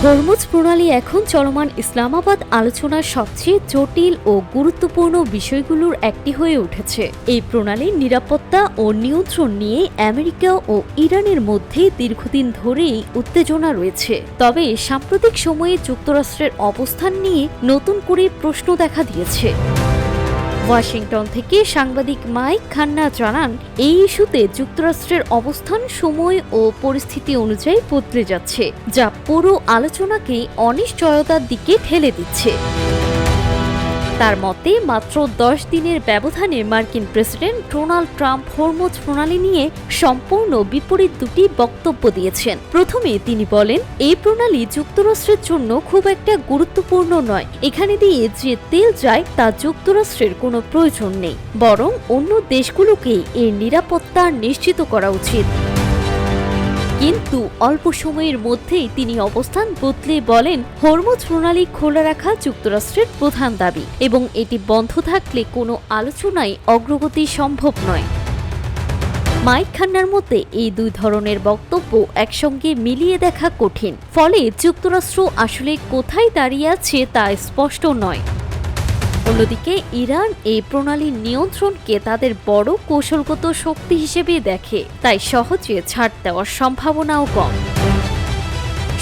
Hormuz প্রণালী এখন চলমান ইসলামাবাদ আলোচনার সবচেয়ে জটিল ও গুরুত্বপূর্ণ বিষয়গুলোর একটি হয়ে উঠেছে। এই প্রণালীর নিরাপত্তা ও নিয়ন্ত্রণ নিয়ে আমেরিকা ও ইরানের মধ্যে দীর্ঘদিন ধরেই উত্তেজনা রয়েছে। তবে সাম্প্রতিক সময়ে যুক্তরাষ্ট্রের অবস্থান নিয়ে নতুন করে প্রশ্ন দেখা দিয়েছে। ওয়াশিংটন থেকে সাংবাদিক মাইক খান্না জানান, এই ইস্যুতে যুক্তরাষ্ট্রের অবস্থান সময় ও পরিস্থিতি অনুযায়ী বদলে যাচ্ছে, যা পুরো আলোচনাকেই অনিশ্চয়তার দিকে ঠেলে দিচ্ছে। তার মতে মাত্র 10 দিনের ব্যবধানে মার্কিন প্রেসিডেন্ট ডোনাল্ড ট্রাম্প হরমুজ প্রণালী নিয়ে সম্পূর্ণ বিপরীত দুটি বক্তব্য দিয়েছেন। প্রথমে তিনি বলেন, এই প্রণালী যুক্তরাষ্ট্রের জন্য খুব একটা গুরুত্বপূর্ণ নয়। এখানে দিয়ে যে তেল যায় তা যুক্তরাষ্ট্রের কোনো প্রয়োজন নেই, বরং অন্য দেশগুলোকেই এর নিরাপত্তা নিশ্চিত করা উচিত। কিন্তু অল্প সময়ের মধ্যেই তিনি অবস্থান বদলে বলেন, হরমুজ প্রণালী খোলা রাখা যুক্তরাষ্ট্রের প্রধান দাবি এবং এটি বন্ধ থাকলে কোনো আলোচনায় অগ্রগতি সম্ভব নয়। মাইক খান্নার মতে এই দুই ধরনের বক্তব্য একসঙ্গে মিলিয়ে দেখা কঠিন, ফলে যুক্তরাষ্ট্র আসলে কোথায় দাঁড়িয়ে আছে তা স্পষ্ট নয়। অন্যদিকে ইরান এই প্রণালীর নিয়ন্ত্রণকে তাদের বড় কৌশলগত শক্তি হিসেবে দেখে, তাই সহজে ছাড় দেওয়ার সম্ভাবনাও কম।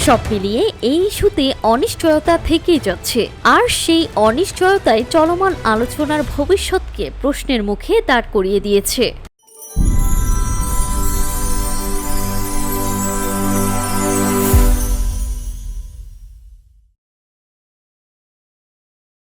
সব মিলিয়ে এই ইস্যুতে অনিশ্চয়তা থেকেই যাচ্ছে, আর সেই অনিশ্চয়তায় চলমান আলোচনার ভবিষ্যৎকে প্রশ্নের মুখে দাঁড় করিয়ে দিয়েছে।